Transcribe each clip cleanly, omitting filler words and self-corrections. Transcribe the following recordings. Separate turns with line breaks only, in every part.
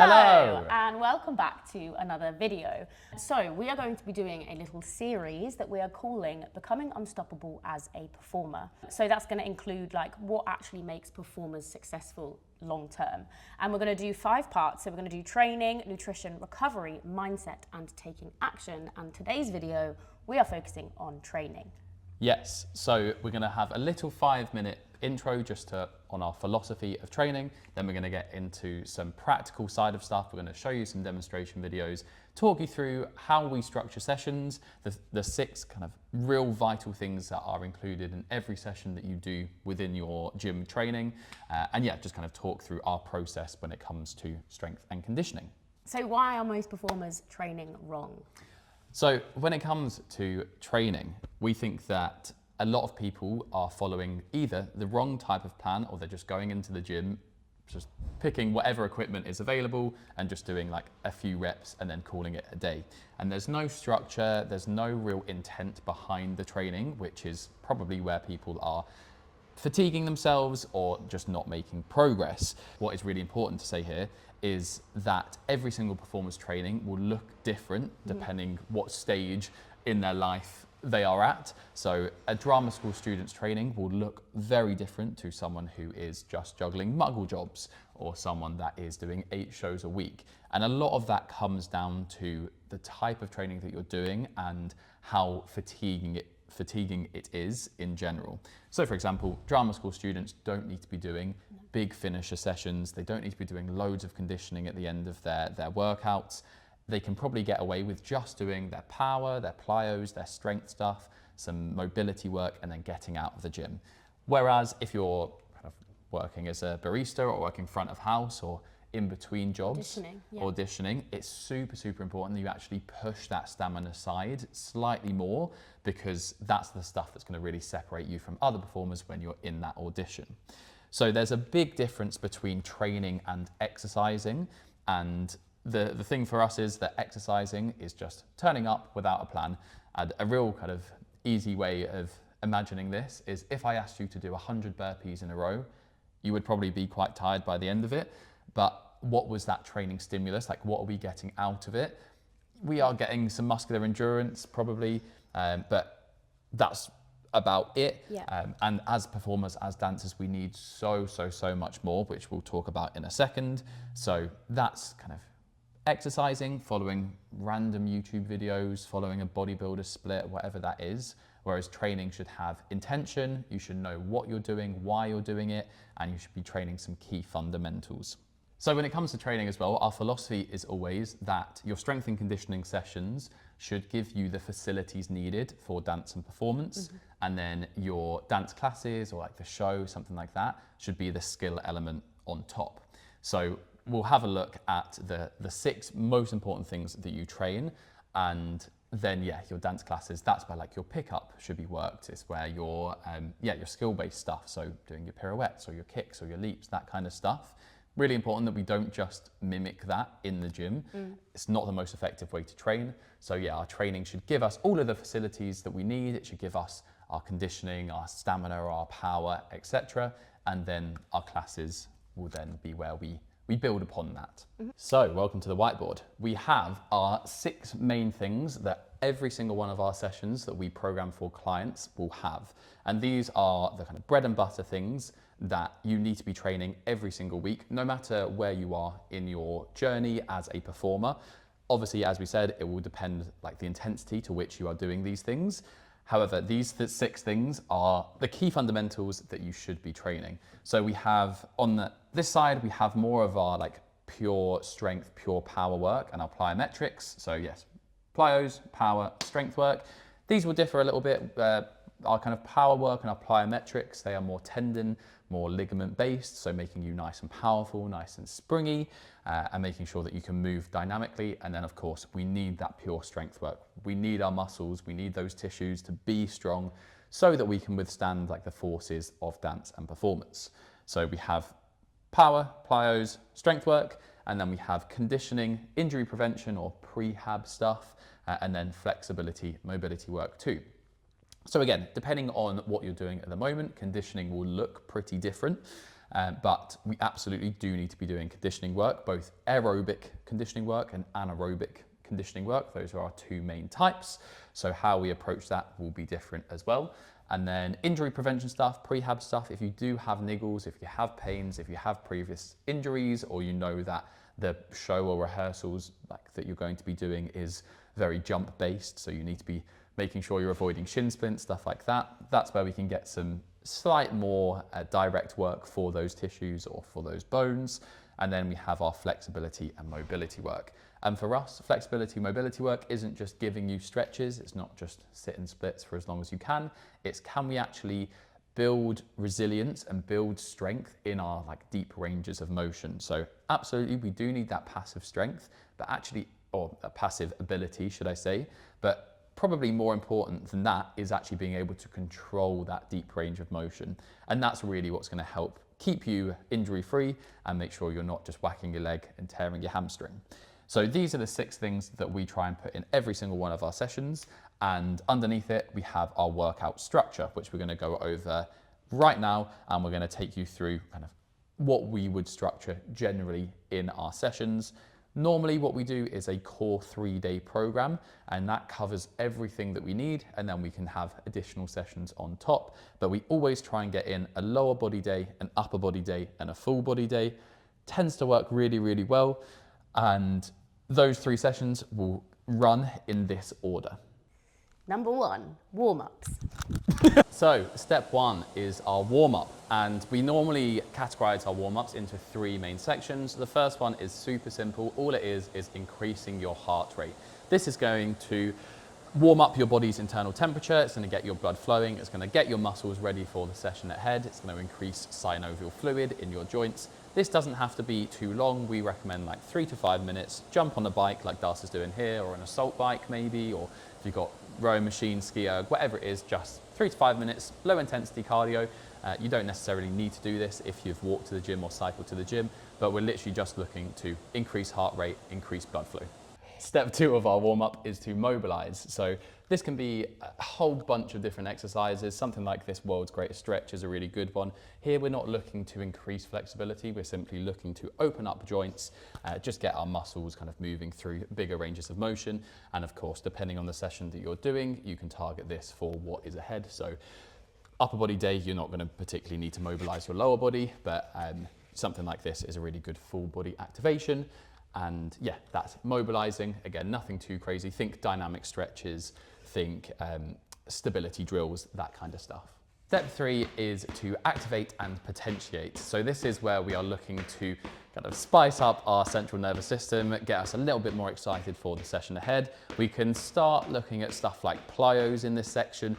Hello, and welcome back to another video. So we are going to be doing a little series that we are calling Becoming Unstoppable as a Performer. So that's going to include like what actually makes performers successful long term. And we're going to do 5 parts. So we're going to do training, nutrition, recovery, mindset, and taking action. And today's video, we are focusing on training.
Yes, so we're going to have a little 5-minute intro just on our philosophy of training. Then we're going to get into some practical side of stuff. We're going to show you some demonstration videos, talk you through how we structure sessions, the 6 kind of real vital things that are included in every session that you do within your gym training. And yeah, just kind of talk through our process when it comes to strength and conditioning.
So why are most performers training wrong?
So when it comes to training, we think that a lot of people are following either the wrong type of plan or they're just going into the gym, just picking whatever equipment is available and just doing like a few reps and then calling it a day. And there's no structure, there's no real intent behind the training, which is probably where people are fatiguing themselves or just not making progress. What is really important to say here is that every single performance training will look different depending what stage in their life they are at. So a drama school student's training will look very different to someone who is just juggling muggle jobs or someone that is doing 8 shows a week. And a lot of that comes down to the type of training that you're doing and how fatiguing it is in general. So for example, drama school students don't need to be doing big finisher sessions. They don't need to be doing loads of conditioning at the end of their workouts. They can probably get away with just doing their power, their PLYOS, their strength stuff, some mobility work, and then getting out of the gym. Whereas if you're kind of working as a barista or working front of house or in between jobs, auditioning, it's super, super important that you actually push that stamina side slightly more, because that's the stuff that's going to really separate you from other performers when you're in that audition. So there's a big difference between training and exercising, and the thing for us is that exercising is just turning up without a plan. And a real kind of easy way of imagining this is if I asked you to do 100 burpees in a row, you would probably be quite tired by the end of it. But what was that training stimulus? Like, what are we getting out of it? We are getting some muscular endurance probably, but that's about it. And as performers, as dancers, we need so much more, which we'll talk about in a second. So that's kind of exercising, following random YouTube videos, following a bodybuilder split, whatever that is. Whereas training should have intention, you should know what you're doing, why you're doing it, and you should be training some key fundamentals. So when it comes to training as well, our philosophy is always that your strength and conditioning sessions should give you the facilities needed for dance and performance. And then your dance classes or like the show, something like that, should be the skill element on top. So we'll have a look at the 6 most important things that you train, and then your dance classes, that's where like your pickup should be worked. It's where your skill-based stuff, so doing your pirouettes or your kicks or your leaps, that kind of stuff. Really important that we don't just mimic that in the gym. It's not the most effective way to train. So our training should give us all of the facilities that we need. It should give us our conditioning, our stamina, our power, etc. And then our classes will then be where we build upon that. So welcome to the whiteboard. We have our 6 main things that every single one of our sessions that we program for clients will have. And these are the kind of bread and butter things that you need to be training every single week, no matter where you are in your journey as a performer. Obviously, as we said, it will depend like the intensity to which you are doing these things. However, these 6 things are the key fundamentals that you should be training. So we have on this side, we have more of our like pure strength, pure power work and our plyometrics. So yes, plyos, power, strength work. These will differ a little bit. Our kind of power work and our plyometrics, they are more tendon, more ligament based. So making you nice and powerful, nice and springy, and making sure that you can move dynamically. And then of course, we need that pure strength work. We need our muscles, we need those tissues to be strong so that we can withstand like the forces of dance and performance. So we have power, plyos, strength work, and then we have conditioning, injury prevention or prehab stuff, and then flexibility, mobility work too. So again, depending on what you're doing at the moment, conditioning will look pretty different. but we absolutely do need to be doing conditioning work, both aerobic conditioning work and anaerobic conditioning work. Those are our two main types. So how we approach that will be different as well. And then injury prevention stuff, prehab stuff. If you do have niggles, if you have pains, if you have previous injuries, or you know that the show or rehearsals like that you're going to be doing is very jump based, so you need to be making sure you're avoiding shin splints, stuff like that. That's where we can get some slight more direct work for those tissues or for those bones. And then we have our flexibility and mobility work. And for us, flexibility, mobility work isn't just giving you stretches. It's not just sit and splits for as long as you can. It's can we actually build resilience and build strength in our like deep ranges of motion. So absolutely, we do need that passive strength, but actually, or a passive ability, should I say, but probably more important than that is actually being able to control that deep range of motion. And that's really what's going to help keep you injury free and make sure you're not just whacking your leg and tearing your hamstring. So these are the 6 things that we try and put in every single one of our sessions. And underneath it, we have our workout structure, which we're going to go over right now. And we're going to take you through kind of what we would structure generally in our sessions. Normally what we do is a core 3-day program, and that covers everything that we need, and then we can have additional sessions on top. But we always try and get in a lower body day, an upper body day, and a full body day. Tends to work really, really well. And those 3 sessions will run in this order.
Number 1, warm-ups.
So step 1 is our warm-up, and we normally categorize our warm-ups into 3 main sections. The first one is super simple. All it is increasing your heart rate. This is going to warm up your body's internal temperature. It's going to get your blood flowing. It's going to get your muscles ready for the session ahead. It's going to increase synovial fluid in your joints. This doesn't have to be too long. We recommend like 3 to 5 minutes. Jump on a bike like Darcy's doing here, or an assault bike maybe, or if you've got rowing machine, ski erg, whatever it is, just 3 to 5 minutes, low intensity cardio. You don't necessarily need to do this if you've walked to the gym or cycled to the gym, but we're literally just looking to increase heart rate, increase blood flow. Step 2 of our warm-up is to mobilize. So this can be a whole bunch of different exercises. Something like this world's greatest stretch is a really good one. Here we're not looking to increase flexibility, we're simply looking to open up joints, just get our muscles kind of moving through bigger ranges of motion. And of course, depending on the session that you're doing, you can target this for what is ahead. So upper body day, you're not going to particularly need to mobilize your lower body, but something like this is a really good full body activation. And yeah, that's mobilizing. Again, nothing too crazy. Think dynamic stretches, think stability drills, that kind of stuff. Step 3 is to activate and potentiate. So this is where we are looking to kind of spice up our central nervous system, get us a little bit more excited for the session ahead. We can start looking at stuff like PLYOS in this section,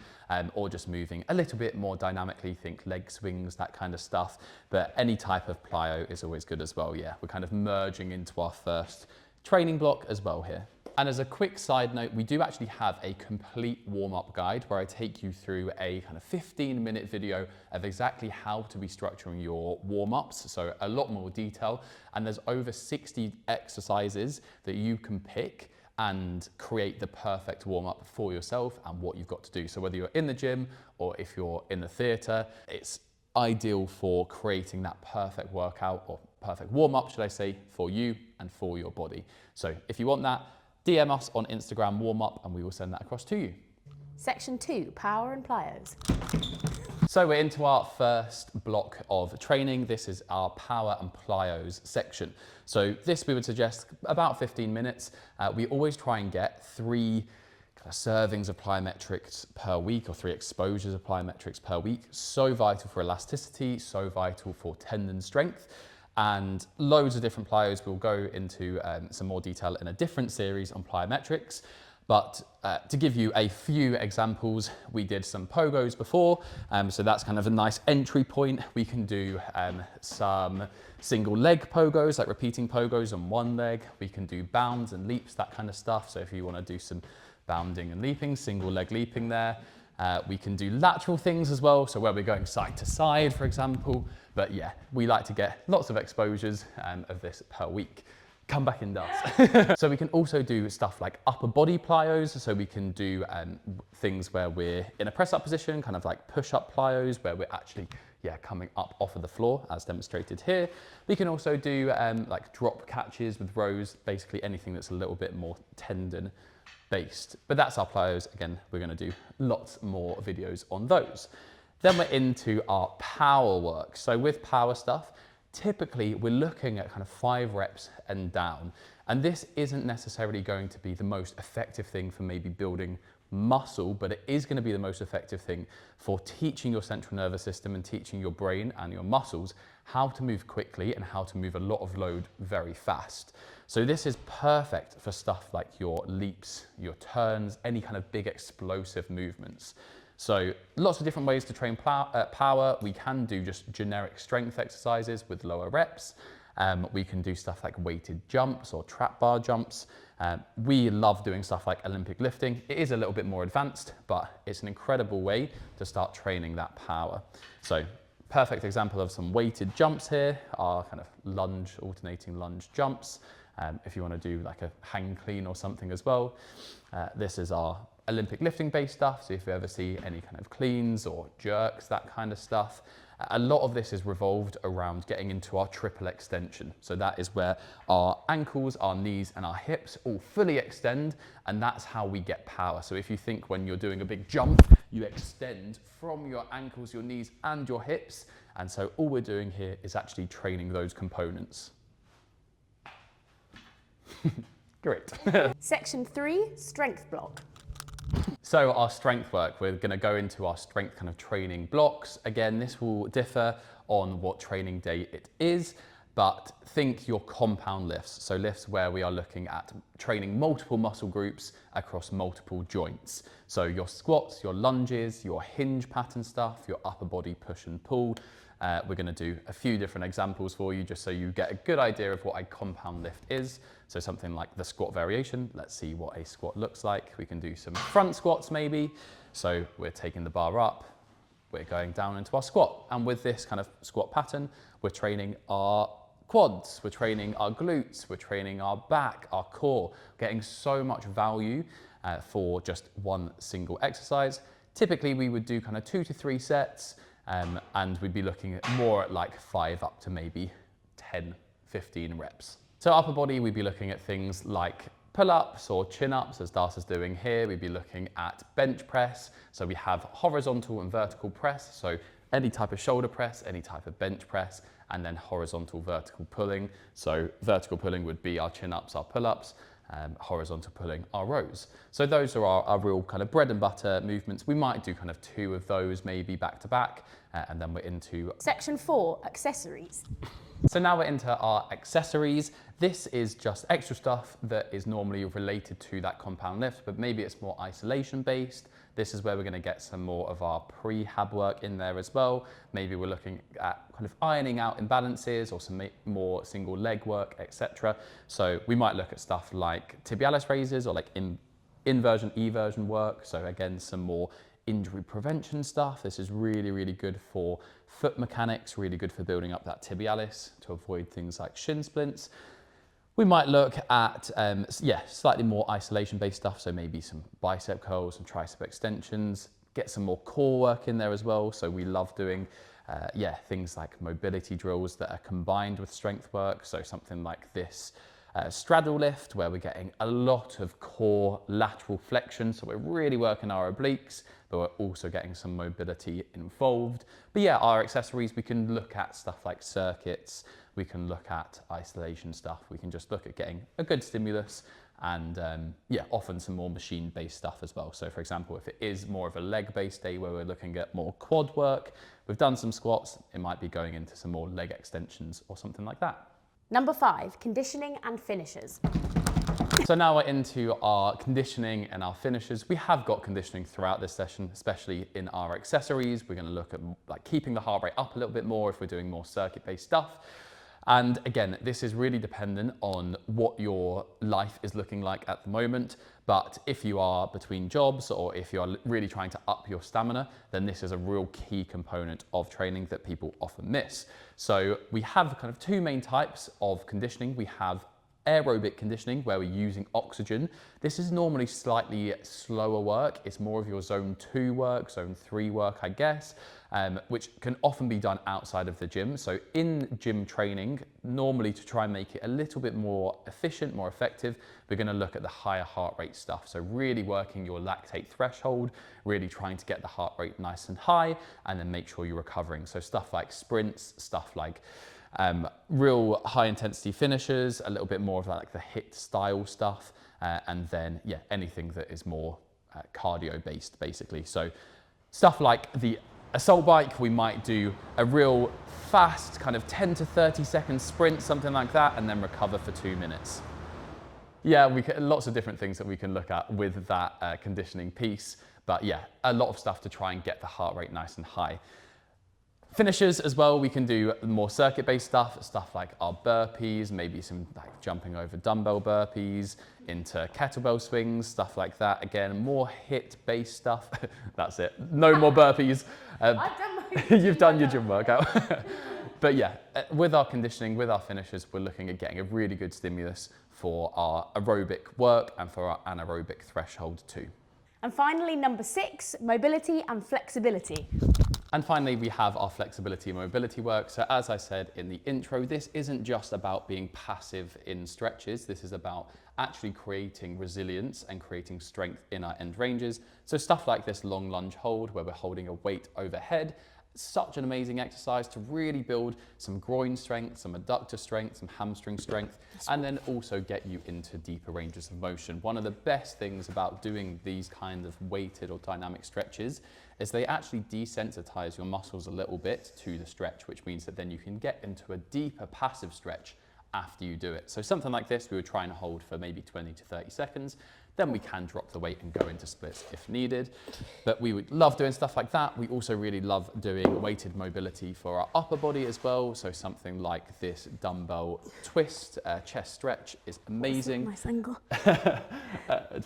or just moving a little bit more dynamically, think leg swings, that kind of stuff. But any type of plyo is always good as well. Yeah, we're kind of merging into our first training block as well here. And as a quick side note, we do actually have a complete warm-up guide where I take you through a kind of 15-minute video of exactly how to be structuring your warm-ups, so a lot more detail. And there's over 60 exercises that you can pick and create the perfect warm-up for yourself and what you've got to do. So whether you're in the gym or if you're in the theatre, it's ideal for creating that perfect workout, or perfect warm-up, should I say, for you and for your body. So if you want that, DM us on Instagram warm-up and we will send that across to you.
Section 2, power and plyos.
So we're into our first block of training. This is our power and plyos section. So this we would suggest about 15 minutes. We always try and get 3 kind of servings of plyometrics per week, or 3 exposures of plyometrics per week. So vital for elasticity, so vital for tendon strength. And loads of different plyos. We'll go into some more detail in a different series on plyometrics. But to give you a few examples, we did some pogos before, so that's kind of a nice entry point. We can do some single leg pogos, like repeating pogos on one leg. We can do bounds and leaps, that kind of stuff. So if you want to do some bounding and leaping, single leg leaping there. We can do lateral things as well, so where we're going side to side, for example. But yeah, we like to get lots of exposures of this per week. Come back in dust. So we can also do stuff like upper body plyos. So we can do things where we're in a press up position, kind of like push up plyos, where we're actually coming up off of the floor as demonstrated here. We can also do like drop catches with rows, basically anything that's a little bit more tendon based. But that's our plyos. Again, we're going to do lots more videos on those. Then we're into our power work. So with power stuff, typically we're looking at kind of 5 reps and down. And this isn't necessarily going to be the most effective thing for maybe building muscle, but it is going to be the most effective thing for teaching your central nervous system and teaching your brain and your muscles how to move quickly and how to move a lot of load very fast. So this is perfect for stuff like your leaps, your turns, any kind of big explosive movements. So lots of different ways to train power. We can do just generic strength exercises with lower reps. We can do stuff like weighted jumps or trap bar jumps. We love doing stuff like Olympic lifting. It is a little bit more advanced, but it's an incredible way to start training that power. So perfect example of some weighted jumps here are kind of lunge, alternating lunge jumps. If you want to do like a hang clean or something as well. This is our Olympic lifting based stuff. So if you ever see any kind of cleans or jerks, that kind of stuff, a lot of this is revolved around getting into our triple extension. So that is where our ankles, our knees and our hips all fully extend, and that's how we get power. So if you think when you're doing a big jump, you extend from your ankles, your knees and your hips. And so all we're doing here is actually training those components. Great.
Section 3, strength block.
So our strength work, we're going to go into our strength kind of training blocks. Again, this will differ on what training day it is, but think your compound lifts. So lifts where we are looking at training multiple muscle groups across multiple joints. So your squats, your lunges, your hinge pattern stuff, your upper body push and pull. We're going to do a few different examples for you just so you get a good idea of what a compound lift is. So something like the squat variation. Let's see what a squat looks like. We can do some front squats maybe. So we're taking the bar up, we're going down into our squat. And with this kind of squat pattern, we're training our quads, we're training our glutes, we're training our back, our core, getting so much value for just one single exercise. Typically we would do kind of 2 to 3 sets. And we'd be looking at more at like 5 up to maybe 10, 15 reps. So upper body, we'd be looking at things like pull-ups or chin-ups, as Darcy's doing here. We'd be looking at bench press. So we have horizontal and vertical press. So any type of shoulder press, any type of bench press, and then horizontal vertical pulling. So vertical pulling would be our chin-ups, our pull-ups. Horizontal pulling our rows. So those are our real kind of bread and butter movements. We might do kind of 2 of those maybe back to back, and then we're into
Section 4, accessories.
So now we're into our accessories. This is just extra stuff that is normally related to that compound lift, but maybe it's more isolation based. This is where we're going to get some more of our prehab work in there as well. Maybe we're looking at kind of ironing out imbalances or some more single leg work, etc. So we might look at stuff like tibialis raises or like inversion, eversion work. So again, some more injury prevention stuff. This is really, really good for foot mechanics, really good for building up that tibialis to avoid things like shin splints. We might look at, slightly more isolation-based stuff, so maybe some bicep curls, some tricep extensions, get some more core work in there as well. So we love doing, things like mobility drills that are combined with strength work. So something like this straddle lift, where we're getting a lot of core lateral flexion. So we're really working our obliques, but we're also getting some mobility involved. But yeah, our accessories, we can look at stuff like circuits, we can look at isolation stuff, we can just look at getting a good stimulus and often some more machine-based stuff as well. So for example, if it is more of a leg-based day where we're looking at more quad work, we've done some squats, it might be going into some more leg extensions or something like that.
Number 5, conditioning and finishers.
So now we're into our conditioning and our finishers. We have got conditioning throughout this session, especially in our accessories. We're going to look at like keeping the heart rate up a little bit more if we're doing more circuit-based stuff. And again, this is really dependent on what your life is looking like at the moment. But if you are between jobs or if you're really trying to up your stamina, then this is a real key component of training that people often miss. So we have kind of 2 main types of conditioning. We have aerobic conditioning, where we're using oxygen. This is normally slightly slower work. It's more of your zone 2 work, zone 3 work, I guess, which can often be done outside of the gym. So in gym training, normally to try and make it a little bit more efficient, more effective, we're going to look at the higher heart rate stuff. So really working your lactate threshold, really trying to get the heart rate nice and high, and then make sure you're recovering. So stuff like sprints, stuff like real high intensity finishers, a little bit more of like the HIIT style stuff, and then yeah, anything that is more cardio based basically. So stuff like the assault bike, we might do a real fast kind of 10 to 30 second sprint, something like that, and then recover for 2 minutes. Yeah, lots of different things that we can look at with that conditioning piece, but yeah, a lot of stuff to try and get the heart rate nice and high. Finishers as well, we can do more circuit-based stuff like our burpees, maybe some like jumping over dumbbell burpees, into kettlebell swings, stuff like that. Again, more HIIT-based stuff. That's it. No more burpees.
I've done my
You've done your gym workout. But yeah, with our conditioning, with our finishers, we're looking at getting a really good stimulus for our aerobic work and for our anaerobic threshold too.
And finally, number 6, mobility and flexibility.
And finally, we have our flexibility and mobility work. So as I said in the intro, this isn't just about being passive in stretches. This is about actually creating resilience and creating strength in our end ranges. So stuff like this long lunge hold, where we're holding a weight overhead, such an amazing exercise to really build some groin strength, some adductor strength, some hamstring strength, and then also get you into deeper ranges of motion. One of the best things about doing these kind of weighted or dynamic stretches is they actually desensitize your muscles a little bit to the stretch, which means that then you can get into a deeper passive stretch after you do it. So something like this, we would try and hold for maybe 20 to 30 seconds. Then we can drop the weight and go into splits if needed. But we would love doing stuff like that. We also really love doing weighted mobility for our upper body as well. So something like this dumbbell twist, chest stretch is amazing.
Nice angle.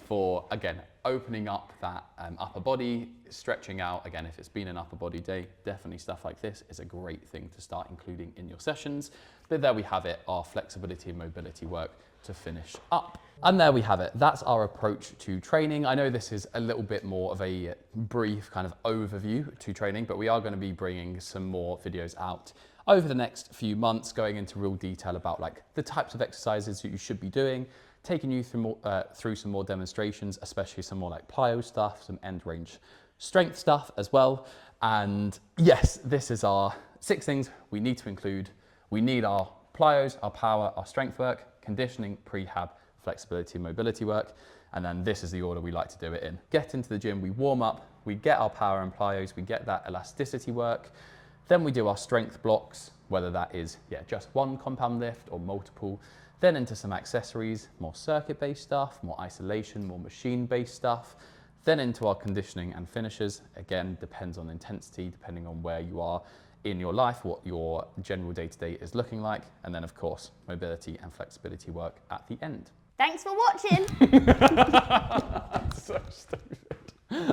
For, again, opening up that upper body, stretching out. Again, if it's been an upper body day, definitely stuff like this is a great thing to start including in your sessions. But there we have it, our flexibility and mobility work to finish up. And there we have it. That's our approach to training. I know this is a little bit more of a brief kind of overview to training, but we are going to be bringing some more videos out over the next few months, going into real detail about like the types of exercises that you should be doing, taking you through some more demonstrations, especially some more like PLYOS stuff, some end range strength stuff as well. And yes, this is our 6 things we need to include. We need our PLYOS, our power, our strength work, conditioning, prehab, flexibility and mobility work. And then this is the order we like to do it in. Get into the gym, we warm up, we get our power and PLYOS, we get that elasticity work. Then we do our strength blocks, whether that is just one compound lift or multiple. Then into some accessories, more circuit-based stuff, more isolation, more machine-based stuff. Then into our conditioning and finishers. Again, depends on intensity, depending on where you are in your life, what your general day-to-day is looking like. And then of course, mobility and flexibility work at the end.
Thanks for watching.
So stupid.